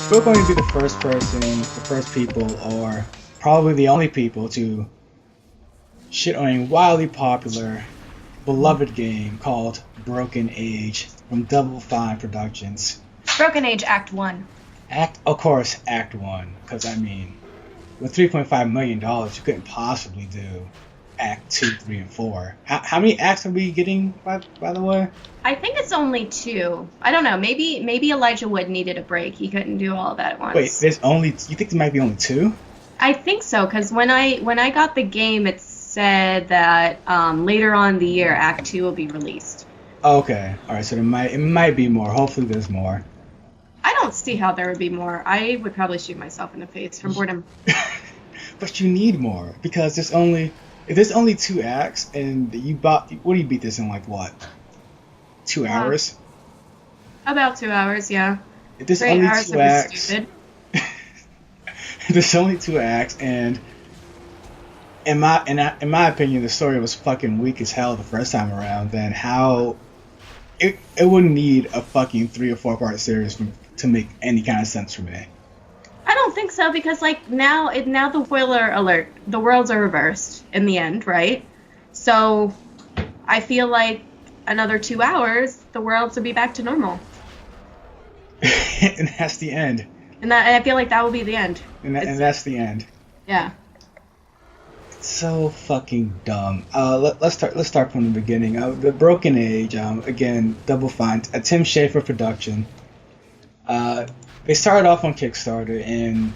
We're going to be the first people, or probably the only people to shit on a wildly popular, beloved game called Broken Age from Double Fine Productions. Broken Age Act 1. Of course, Act 1, because I mean, with $3.5 million, you couldn't possibly do Act 2, 3, and 4. How many acts are we getting, by the way? I think it's only 2. I don't know. Maybe Elijah Wood needed a break. He couldn't do all of that at once. Wait, you think there might be only 2? I think so, because when I got the game, it said that later on in the year, Act 2 will be released. Okay, all right. So it might be more. Hopefully, there's more. I don't see how there would be more. I would probably shoot myself in the face from boredom. But you need more because there's only 2 acts, and what do you beat this in, like, what? 2 hours? About 2 hours, yeah. If there's 3 only hours 2 acts. Stupid. There's only 2 acts, and in my opinion, the story was fucking weak as hell the first time around. Then how it wouldn't need a fucking 3 or 4 part series to make any kind of sense for me. I don't think so, because like now the spoiler alert, the worlds are reversed in the end, right? So I feel like another 2 hours, the worlds will be back to normal. And that's the end. And I feel like that will be the end. And that's the end. Yeah. It's so fucking dumb. Let's start from the beginning. The Broken Age, again, Double Fine, a Tim Schafer production. They started off on Kickstarter, and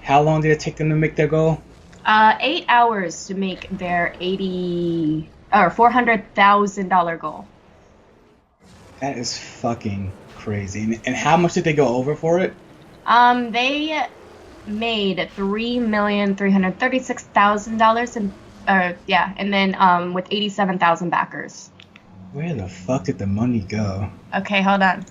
how long did it take them to make their goal? 8 hours to make their $400,000 goal. That is fucking crazy. And how much did they go over for it? They made $3,336,000 and then with 87,000 backers. Where the fuck did the money go? Okay, hold on.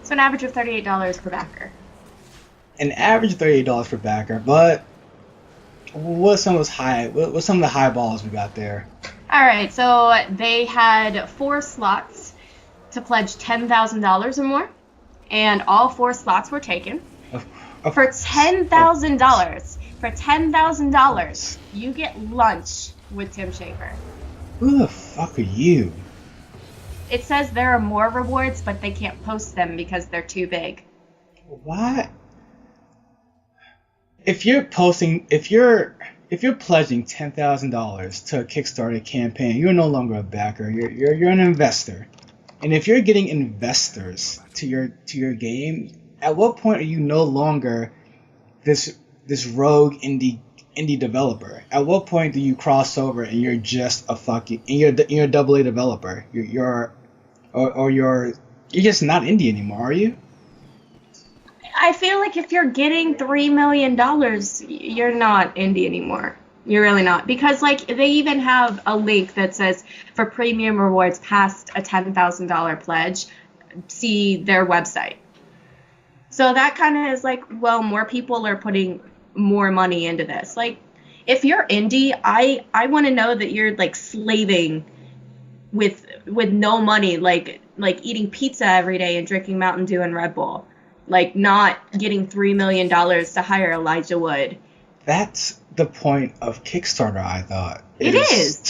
So an average of $38 per backer. An average of $38 per backer, but what's some of the high balls we got there? All right, so they had 4 slots to pledge $10,000 or more, and all 4 slots were taken. For $10,000, you get lunch with Tim Schafer. Who the fuck are you? It says there are more rewards, but they can't post them because they're too big. What? If you're pledging $10,000 to a Kickstarter campaign, you're no longer a backer. You're an investor. And if you're getting investors to your game, at what point are you no longer this rogue indie developer? At what point do you cross over and you're just a you're a AA developer? You're just not indie anymore, are you? I feel like if you're getting $3 million, you're not indie anymore. You're really not. Because, like, they even have a link that says, for premium rewards past a $10,000 pledge, see their website. So that kind of is like, well, more people are putting more money into this. Like, if you're indie, I want to know that you're, like, slaving with no money, like eating pizza every day and drinking Mountain Dew and Red Bull. Like, not getting $3 million to hire Elijah Wood. That's the point of Kickstarter, I thought. It is.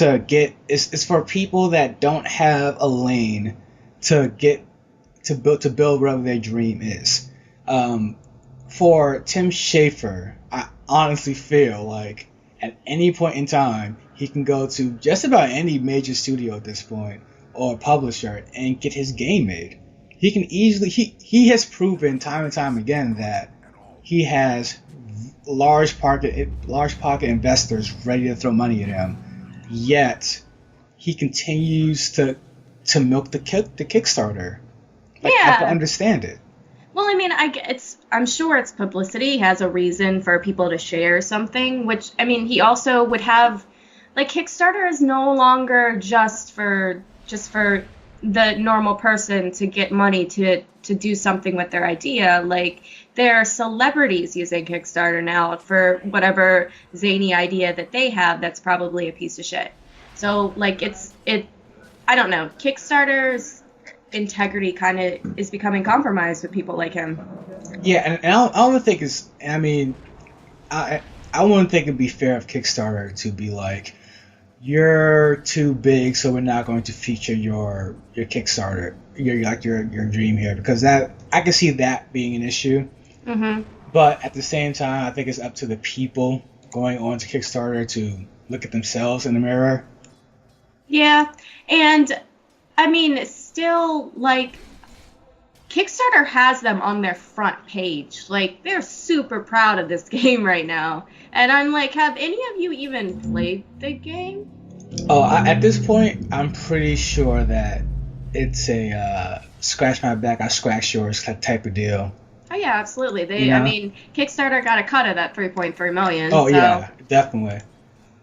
It's for people that don't have a lane to build whatever their dream is. For Tim Schafer, I honestly feel like at any point in time, he can go to just about any major studio at this point, or publisher, and get his game made. He can easily, he has proven time and time again that he has large pocket investors ready to throw money at him. Yet he continues to milk the Kickstarter. Like, yeah. I can understand it. Well, I mean, I'm sure it's publicity. He has a reason for people to share something, which, I mean, he also would have, like, Kickstarter is no longer just for the normal person to get money to do something with their idea. Like, there are celebrities using Kickstarter now for whatever zany idea that they have that's probably a piece of shit. So, like, I don't know. Kickstarter's integrity kind of is becoming compromised with people like him. Yeah, and I don't think it's. I mean, I wouldn't think it'd be fair of Kickstarter to be like, you're too big, so we're not going to feature your Kickstarter, your dream here, because that I can see that being an issue. Mm-hmm. But at the same time, I think it's up to the people going on to Kickstarter to look at themselves in the mirror. Yeah, and I mean, still, like, Kickstarter has them on their front page. Like, they're super proud of this game right now. And I'm like, have any of you even played the game? Oh, at this point, I'm pretty sure that it's a scratch my back, I scratch yours type of deal. Oh, yeah, absolutely. I mean, Kickstarter got a cut of that $3.3 million. Oh, so. Yeah, definitely.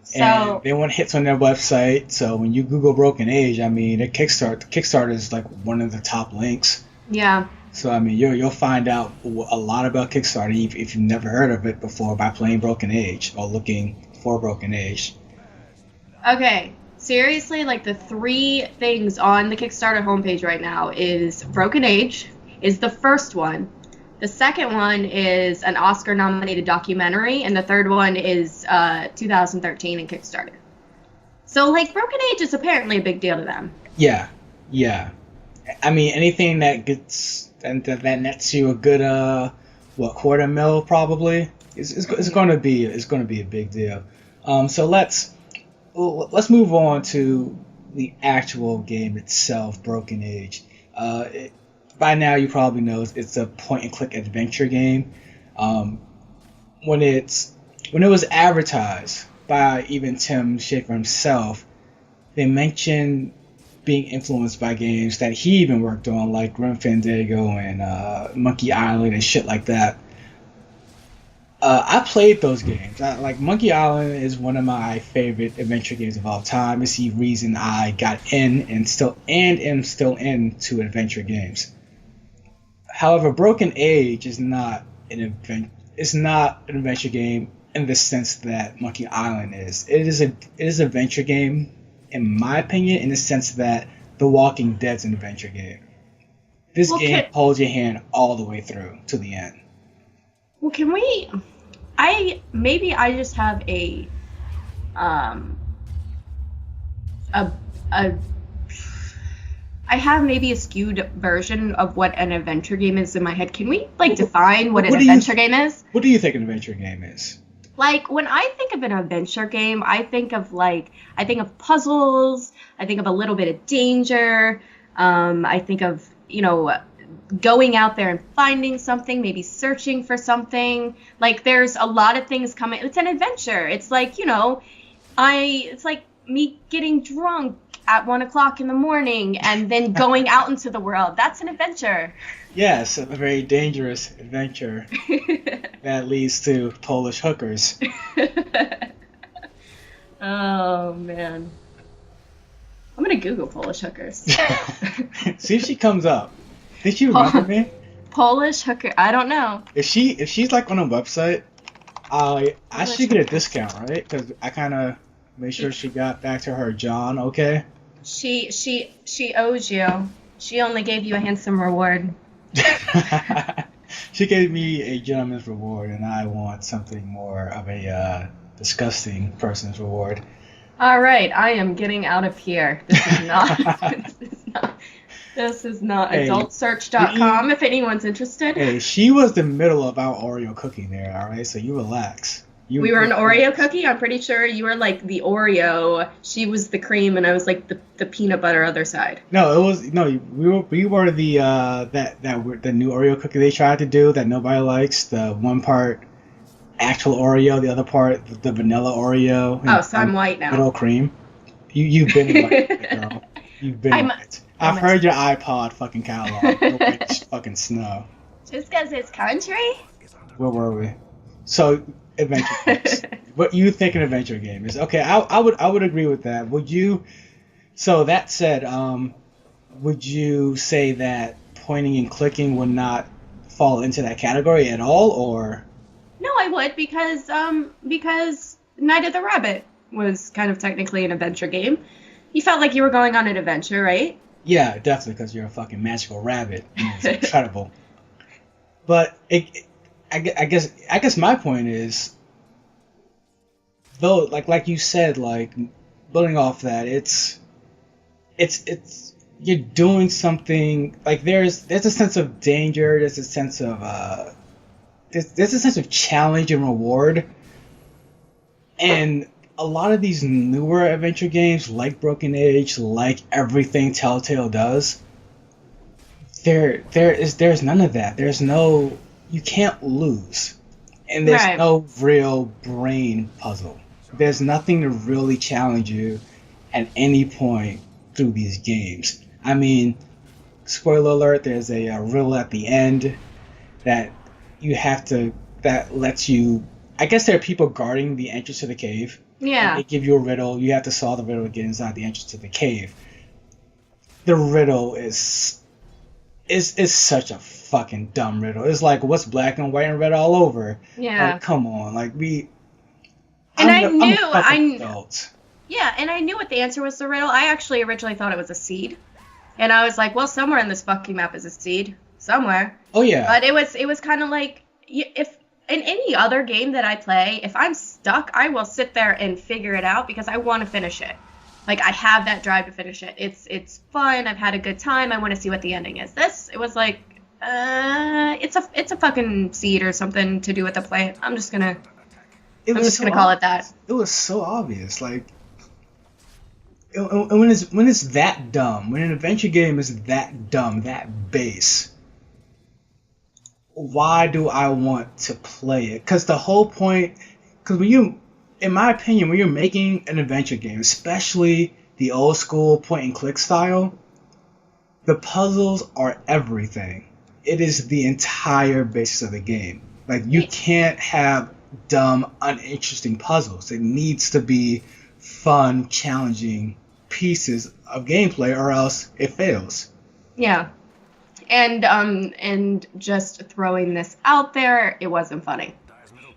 So, and they want hits on their website, so when you Google Broken Age, I mean, Kickstarter is like one of the top links. Yeah. So I mean, you'll find out a lot about Kickstarter if you've never heard of it before by playing Broken Age or looking for Broken Age. Okay, seriously, like the 3 things on the Kickstarter homepage right now is Broken Age is the first one. The second one is an Oscar-nominated documentary, and the third one is 2013 in Kickstarter. So, like, Broken Age is apparently a big deal to them. Yeah. I mean, anything that gets that nets you a good $250,000 probably is going to be a big deal. So let's move on to the actual game itself, Broken Age. By now you probably know it's a point-and-click adventure game. When it was advertised by even Tim Schafer himself, they mentioned being influenced by games that he even worked on, like Grim Fandango and Monkey Island and shit like that. I played those games. Like Monkey Island is one of my favorite adventure games of all time. It's the reason I got in and am still into adventure games. However, Broken Age is not an adventure game in the sense that Monkey Island is. It is an adventure game, in my opinion, in the sense that The Walking Dead's an adventure game. This game holds your hand all the way through to the end. Well, can we? Maybe I just have a I have maybe a skewed version of what an adventure game is in my head. Can we define what an adventure game is? What do you think an adventure game is? Like, when I think of an adventure game, I think of puzzles. I think of a little bit of danger. I think of, going out there and finding something, maybe searching for something. Like, there's a lot of things coming. It's an adventure. It's like, it's like me getting drunk at 1:00 in the morning and then going out into the world. That's an adventure. Yes, a very dangerous adventure that leads to Polish hookers. Oh, man. I'm going to Google Polish hookers. See if she comes up. Did you remember me? Polish hooker. I don't know. If she's like on a website, I should get a discount, right? Because I kind of made sure she got back to her John, okay? She owes you. She only gave you a handsome reward. She gave me a gentleman's reward, and I want something more of a disgusting person's reward. All right, I am getting out of here. This is not. This is not hey, adultsearch.com if anyone's interested. Hey, she was the middle of our Oreo cookie there, all right? So you relax. We were an Oreo cookie? I'm pretty sure you were like the Oreo. She was the cream, and I was like the peanut butter other side. We were the the new Oreo cookie they tried to do that nobody likes. The one part actual Oreo, the other part the vanilla Oreo. Oh, so I'm white now. Little cream. You've been white, girl. You've been white. I've heard your iPod fucking catalog. You're white as fucking snow. Just because it's country? Where were we? So. Adventure games. What you think an adventure game is? Okay, I would agree with that. Would you? So that said, would you say that pointing and clicking would not fall into that category at all, or? No, I would because Night of the Rabbit was kind of technically an adventure game, You felt like you were going on an adventure, right? Yeah, definitely, because you're a fucking magical rabbit. And it's incredible. But I guess my point is, though, like you said, like building off that, it's you're doing something, like there's a sense of danger, there's a sense of there's a sense of challenge and reward, and a lot of these newer adventure games, like Broken Age, like everything Telltale does, there's none of that. You can't lose, and there's Right. no real brain puzzle. There's nothing to really challenge you at any point through these games. I mean, spoiler alert, there's a riddle at the end that that lets you, I guess there are people guarding the entrance to the cave. Yeah. They give you a riddle, you have to solve the riddle to get inside the entrance to the cave. The riddle is such a fucking dumb riddle. It's like, what's black and white and red all over? Yeah. Like, come on, like And I'm I a fucking adult. Yeah, and I knew what the answer was to the riddle. I actually originally thought it was a seed. And I was like, well, somewhere in this fucking map is a seed. Somewhere. Oh yeah. But it was kind of like, if in any other game that I play, if I'm stuck, I will sit there and figure it out because I want to finish it. Like, I have that drive to finish it. It's fun. I've had a good time. I want to see what the ending is. It was like, it's a fucking seed or something to do with the play. I'm just gonna call it that. It was so obvious, like. And when it's that dumb, when an adventure game is that dumb, that base, why do I want to play it? Because the whole point, in my opinion, when you're making an adventure game, especially the old school point and click style, the puzzles are everything. It is the entire basis of the game. Like, you can't have dumb, uninteresting puzzles. It needs to be fun, challenging pieces of gameplay, or else it fails. Yeah. And just throwing this out there, it wasn't funny.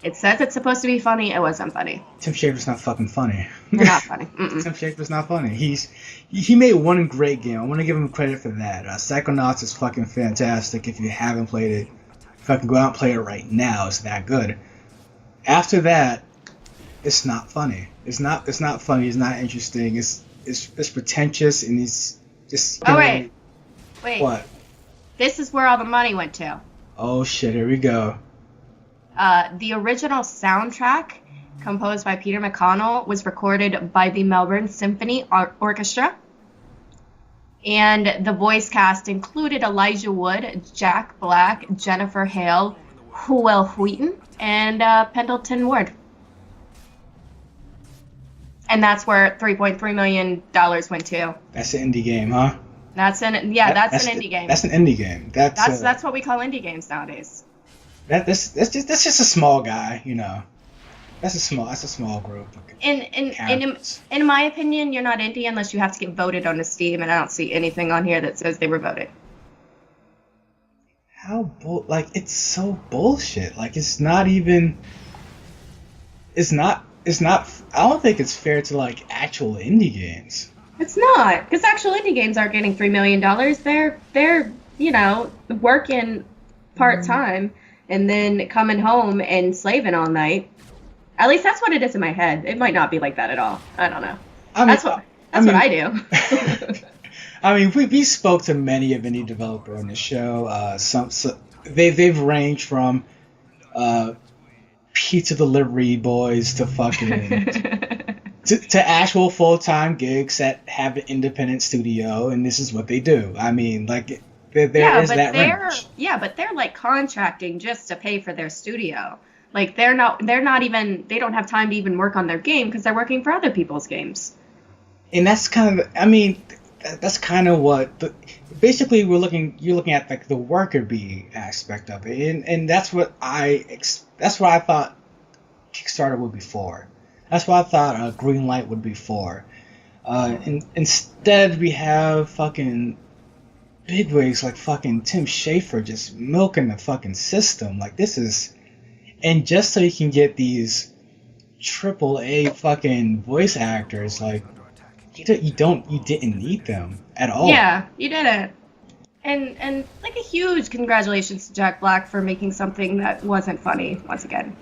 It says it's supposed to be funny, it wasn't funny. Tim Schafer's not fucking funny. They're not funny. Mm-mm. Tim Schafer's not funny. He made one great game. I want to give him credit for that. Psychonauts is fucking fantastic. If you haven't played it, fucking go out and play it right now. It's that good. After that, it's not funny. It's not funny. It's not interesting. It's pretentious, and it's just. Oh wait. What? This is where all the money went to. Oh shit! Here we go. The original soundtrack, composed by Peter McConnell, was recorded by the Melbourne Symphony Orchestra. And the voice cast included Elijah Wood, Jack Black, Jennifer Hale, Huel Wheaton, and Pendleton Ward. And that's where $3.3 million went to. That's an indie game, huh? That's an indie game. That's an indie game. That's what we call indie games nowadays. That's just a small guy, you know. That's a small group. In my opinion, you're not indie unless you have to get voted on the Steam, and I don't see anything on here that says they were voted. It's so bullshit. Like, it's not. I don't think it's fair to like actual indie games. It's not, because actual indie games aren't getting $3 million. They're working part time and then coming home and slaving all night. At least that's what it is in my head. It might not be like that at all. I don't know. That's what I do. I mean, we spoke to many of indie developers on the show. They've ranged from pizza delivery boys to fucking to actual full-time gigs that have an independent studio, and this is what they do. I mean, like, there is that range. Yeah, but they're like contracting just to pay for their studio. Like, they don't have time to even work on their game because they're working for other people's games. And that's kind of what basically you're looking at, like, the worker bee aspect of it, and that's what I thought Kickstarter would be for. That's what I thought Greenlight would be for. Instead, we have fucking bigwigs like fucking Tim Schafer just milking the fucking system. Like, this is, and just so you can get these AAA fucking voice actors, like, you didn't need them at all. Yeah, you didn't. And like a huge congratulations to Jack Black for making something that wasn't funny once again.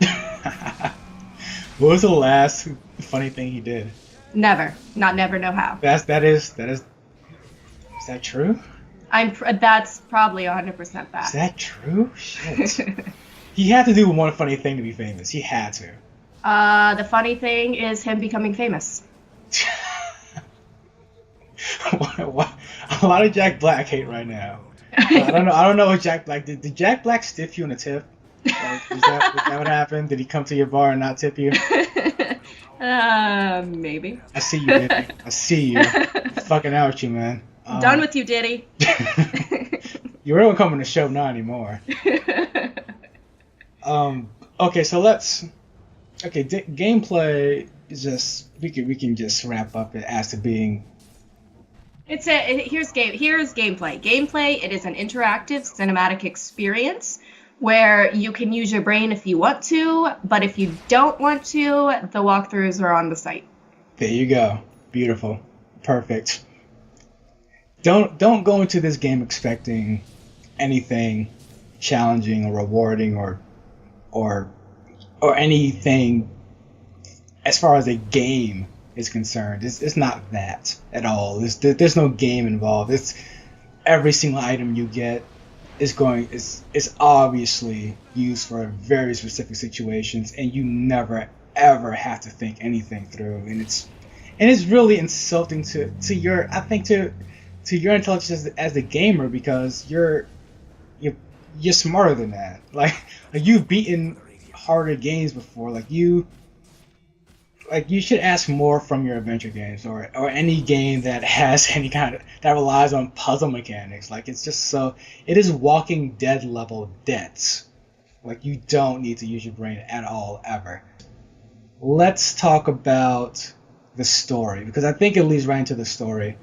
What was the last funny thing he did? Never, not never, no how. Is that true? That's probably 100% that. Is that true? Shit. He had to do one funny thing to be famous. He had to. The funny thing is him becoming famous. What? A lot of Jack Black hate right now. I don't know what Jack Black did. Did Jack Black stiff you in a tip? Like, was that what happened? Did he come to your bar and not tip you? Maybe. I see you, Diddy. I see you. I'm fucking out with you, man. Done with you, Diddy. You really don't come on the show not anymore. Okay, so gameplay is just we can just wrap up it as to being. Here's gameplay. Gameplay, it is an interactive cinematic experience where you can use your brain if you want to, but if you don't want to, the walkthroughs are on the site. There you go. Beautiful. Perfect. Don't go into this game expecting anything challenging or rewarding or anything as far as a game is concerned. It's not that at all. There's no game involved. It's every single item you get is obviously used for very specific situations, and you never ever have to think anything through. And it's really insulting to your intelligence as a gamer, because you're smarter than that. Like you've beaten harder games before. You should ask more from your adventure games or any game that has any kind of that relies on puzzle mechanics. It is Walking Dead level dense. Like, you don't need to use your brain at all ever. Let's talk about the story, because I think it leads right into the story.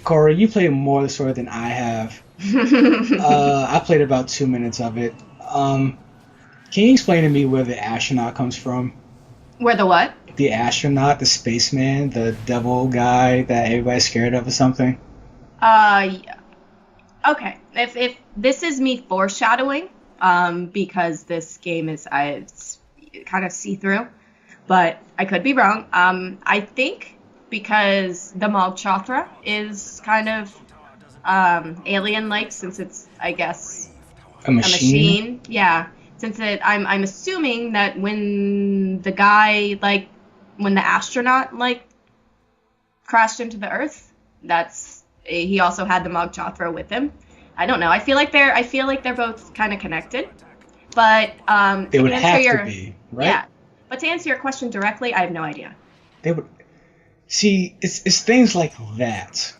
Corey, you played more of the story than I have. I played about 2 minutes of it. Can you explain to me where the astronaut comes from? Where the what? The astronaut, the spaceman, the devil guy that everybody's scared of or something? Yeah. Okay. If this is me foreshadowing, because this game is it's kind of see-through, but I could be wrong. I think because the Mogchathra is kind of alien-like, since it's, I guess, a machine. Yeah. Since I'm assuming that when the astronaut crashed into the Earth, he also had the Mogchathra with him. I don't know. I feel like they're both kind of connected, but they would have to be, right? Yeah. But to answer your question directly, I have no idea. They would. See, it's things like that.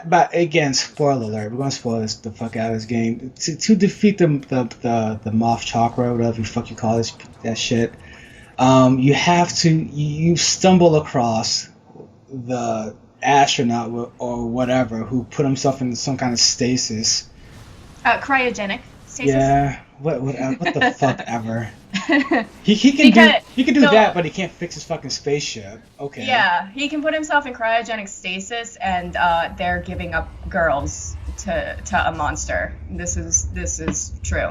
But again, spoiler alert. We're gonna spoil the fuck out of this game. To defeat the Mogchathra, whatever the fuck you call that shit. You have to you stumble across the astronaut or whatever who put himself in some kind of stasis. Cryogenic stasis. Yeah. What the fuck ever. He can do that, but he can't fix his fucking spaceship. Okay. Yeah, he can put himself in cryogenic stasis, and they're giving up girls to a monster. This is true.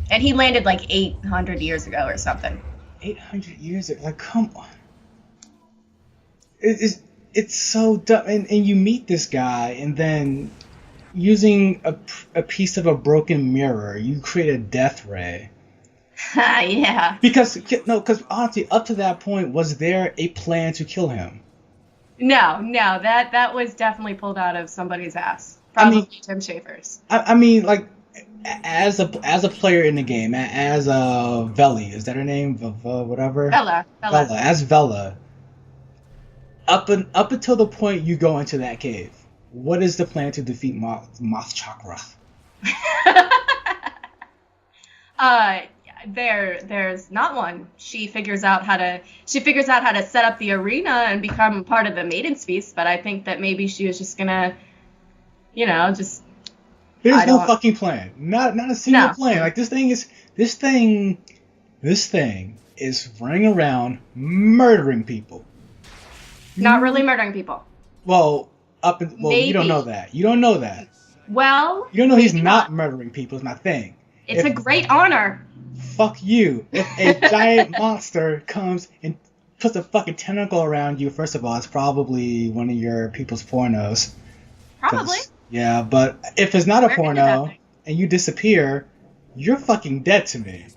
And he landed like 800 years ago or something. 800 years ago? Like, come on. It's so dumb. And you meet this guy, and then using a piece of a broken mirror, you create a death ray. Yeah. Because honestly, up to that point, was there a plan to kill him? No, that was definitely pulled out of somebody's ass. Probably Tim Schafer's. I mean, like, as a player in the game, as Veli, is that her name? Whatever. Vela. As Vela. Up until the point you go into that cave, what is the plan to defeat Mogchathra? There's not one. She figures out how to set up the arena and become part of the Maiden's Feast, but I think that maybe she was just gonna, just. There's no fucking plan. Not a single plan. Like, this thing is running around murdering people. Not really murdering people. Well, you don't know that. You don't know that. Well, you don't know he's not murdering people. Is my thing. It's a great honor. Fuck you. If a giant monster comes and puts a fucking tentacle around you, first of all, it's probably one of your people's pornos. Probably. Yeah, but if it's not a porno and you disappear, you're fucking dead to me.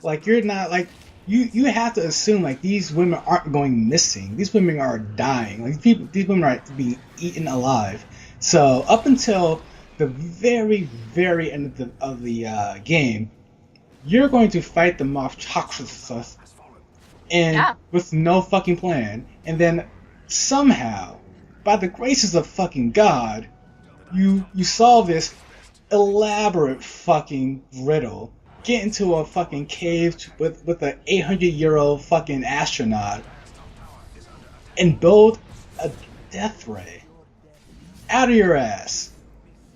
Like, you're not, like, you have to assume, like, these women aren't going missing. These women are dying. Like, these women are being eaten alive. So, up until the very, very end of the game, you're going to fight them off with no fucking plan. And then, somehow, by the graces of fucking God, you solve this elaborate fucking riddle. Get into a fucking cave with an 800-year-old fucking astronaut and build a death ray out of your ass.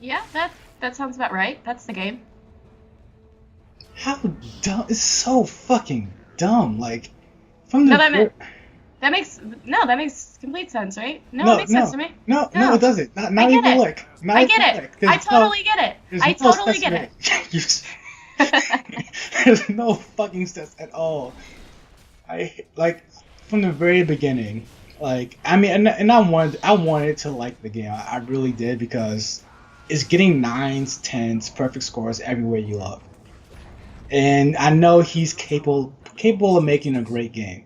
Yeah, that sounds about right. That's the game. How dumb? It's so fucking dumb. Like, from the that makes complete sense, right? No, it makes sense to me. No, it doesn't. Not even a lick. I get it. I totally get it. I totally get it. There's no fucking steps at all. From the very beginning. Like, I mean, and I wanted to like the game. I really did, because it's getting 9s, 10s, perfect scores everywhere you look. And I know he's capable of making a great game.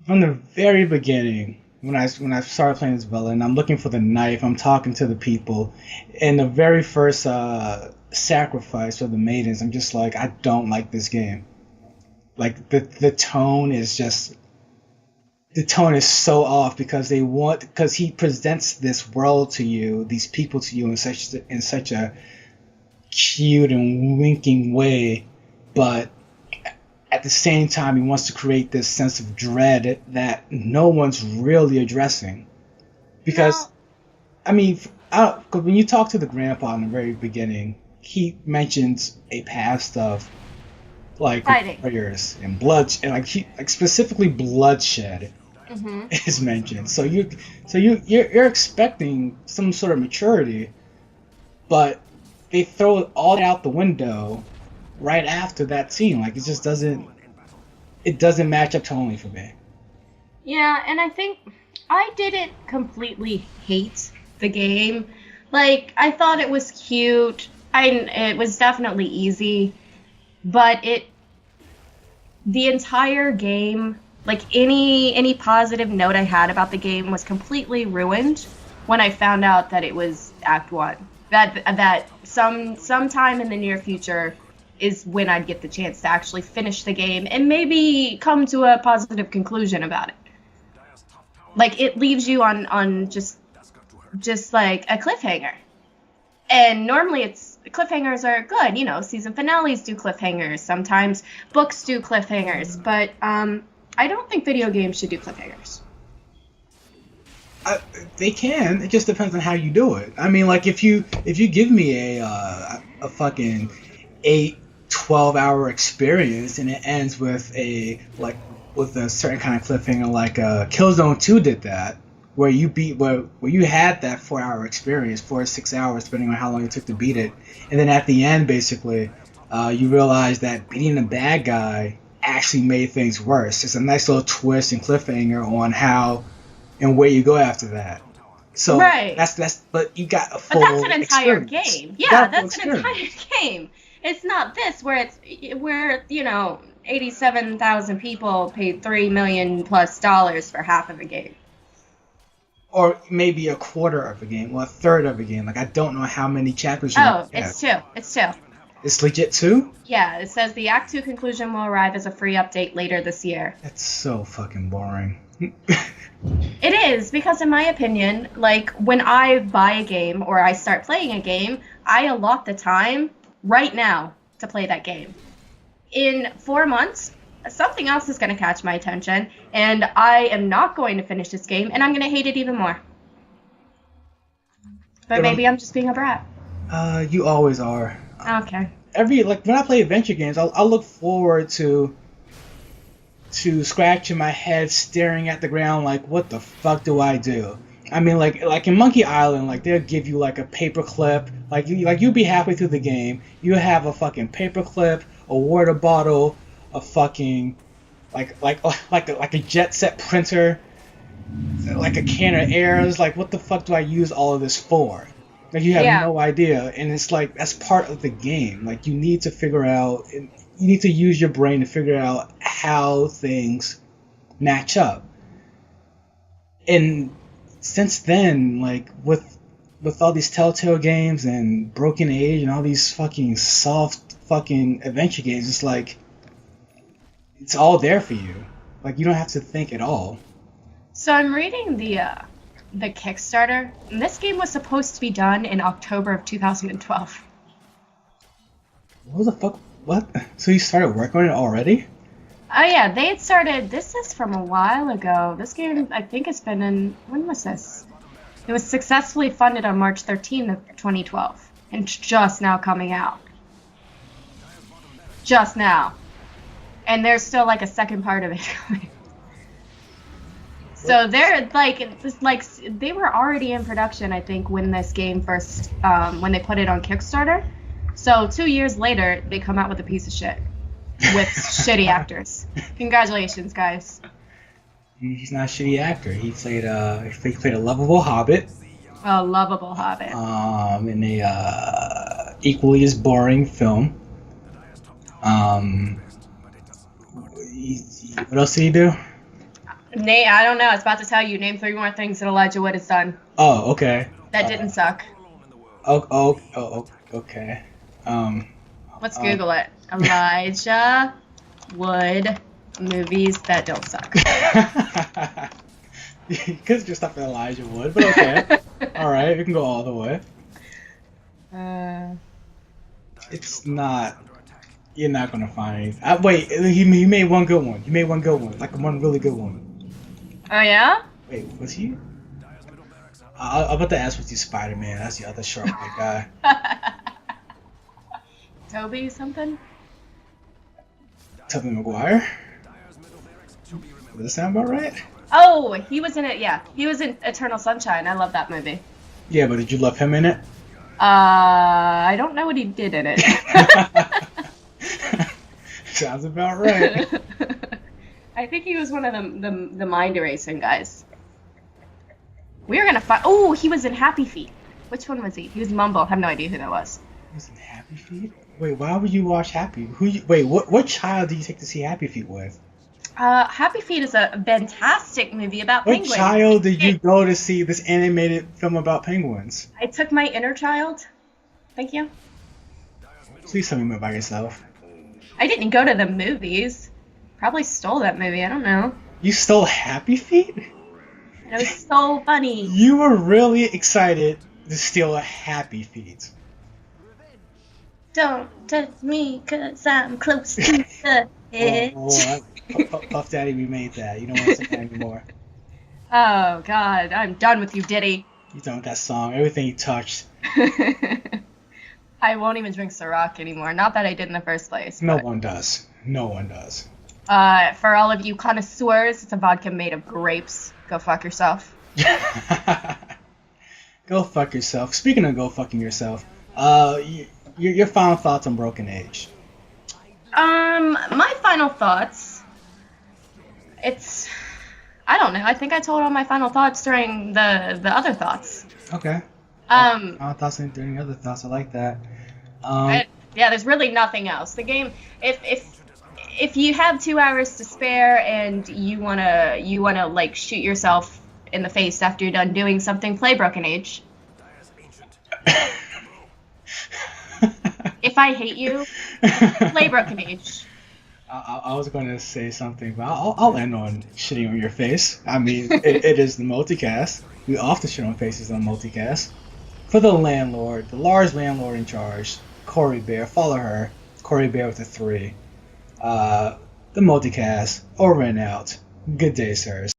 From the very beginning, when I started playing this villain, I'm looking for the knife, I'm talking to the people, and the very first sacrifice of the maidens, I'm just like, I don't like this game. Like, the tone is so off, because he presents this world to you, these people to you in such a cute and winking way, but at the same time he wants to create this sense of dread that no one's really addressing. Because, I mean, when you talk to the grandpa in the very beginning, he mentions a past of like warriors and blood, and like specifically bloodshed is mentioned. So you're expecting some sort of maturity, but they throw it all out the window right after that scene. Like, it just doesn't match up tonally for me. Yeah, and I think I didn't completely hate the game. Like, I thought it was cute. It was definitely easy, but the entire game, like, any positive note I had about the game was completely ruined when I found out that it was Act 1. That sometime in the near future is when I'd get the chance to actually finish the game and maybe come to a positive conclusion about it. Like, it leaves you on just like a cliffhanger. And normally cliffhangers are good, season finales do cliffhangers, sometimes books do cliffhangers, but I don't think video games should do cliffhangers. They can. It just depends on how you do it. I mean, like, if you give me a fucking 12-hour experience and it ends with a certain kind of cliffhanger, like Killzone 2 did that, where you had that 4-hour experience, 4 or 6 hours, depending on how long it took to beat it, and then at the end, basically, you realize that beating the bad guy actually made things worse. It's a nice little twist and cliffhanger on how and where you go after that. So right. But you got a full But that's an entire experience. game. Yeah, that's an entire game. It's not this where 87,000 people paid $3 million plus for half of a game. Or maybe a quarter of a game, or a third of a game. Like, I don't know how many chapters you have. It's 2. It's 2. It's legit 2? Yeah, it says the Act 2 conclusion will arrive as a free update later this year. That's so fucking boring. It is, because in my opinion, like, when I buy a game or I start playing a game, I allot the time right now to play that game. In 4 months, something else is going to catch my attention, and I am not going to finish this game, and I'm going to hate it even more. But maybe I'm just being a brat. You always are. Okay. When I play adventure games, I'll look forward to to scratching my head, staring at the ground, like, what the fuck do I do? I mean, like in Monkey Island, like they'll give you like a paper clip, you'll be halfway through the game, you have a fucking paper clip, a water bottle, a fucking like a jet set printer, like a can of air. It's like, what the fuck do I use all of this for? Like, you have no idea, and it's like that's part of the game. Like, you need to figure out, you need to use your brain to figure out how things match up. And since then, like with all these Telltale games and Broken Age and all these fucking soft fucking adventure games, it's like it's all there for you. Like, you don't have to think at all. So I'm reading the Kickstarter, and this game was supposed to be done in October of 2012. What the fuck? What? So you started working on it already? Oh yeah, they had started. This is from a while ago. This game, I think, has been in. When was this? It was successfully funded on March 13th of 2012, and it's just now coming out. Just now, and there's still like a second part of it coming. So they're like they were already in production, I think, when this game first when they put it on Kickstarter. So 2 years later, they come out with a piece of shit with shitty actors. Congratulations, guys. He's not a shitty actor. He played a lovable hobbit. A lovable hobbit. In a equally as boring film. What else did he do? Nate, I don't know. I was about to tell you. Name 3 more things that Elijah Wood has done. Oh, okay. That didn't suck. Okay. Let's Google it. Elijah Wood movies that don't suck. You could just stop at Elijah Wood, but okay. All right, we can go all the way. It's not. You're not gonna find. Wait, he made one good one. You made one good one, like one really good one. Oh yeah? Wait, was he? I'm about to ask what's Spider-Man. That's the other sharp guy. Toby something? Tobey Maguire? Does that sound about right? Oh, he was in it, yeah. He was in Eternal Sunshine. I love that movie. Yeah, but did you love him in it? I don't know what he did in it. Sounds about right. I think he was one of the mind erasing guys. We were gonna find. Oh, he was in Happy Feet. Which one was he? He was Mumble. I have no idea who that was. He was in Happy Feet? Wait, why would you watch Happy? What child did you take to see Happy Feet with? Happy Feet is a fantastic movie about penguins. What child did you go to see this animated film about penguins? I took my inner child. Thank you. Please tell me more about yourself. I didn't go to the movies. Probably stole that movie. I don't know. You stole Happy Feet? It was so funny. You were really excited to steal a Happy Feet. Don't touch me, 'cause I'm close to the edge. Puff Daddy remade that. You don't want to sing that anymore. Oh, God. I'm done with you, Diddy. You done with that song. Everything you touched. I won't even drink Ciroc anymore. Not that I did in the first place. No one does. No one does. For all of you connoisseurs, it's a vodka made of grapes. Go fuck yourself. Go fuck yourself. Speaking of go fucking yourself, your final thoughts on Broken Age. My final thoughts. I don't know. I think I told all my final thoughts during the other thoughts. Okay. Final thoughts and during other thoughts. I like that. Yeah, there's really nothing else. The game, if you have 2 hours to spare and you wanna like shoot yourself in the face after you're done doing something, play Broken Age. If I hate you, play Broken Age. I was going to say something, but I'll end on shitting on your face. I mean, it is the multicast. We often shit on faces on multicast. For the landlord, the large landlord in charge, Corey Bear, follow her, Corey Bear with a 3. The multicast, over and out. Good day, sirs.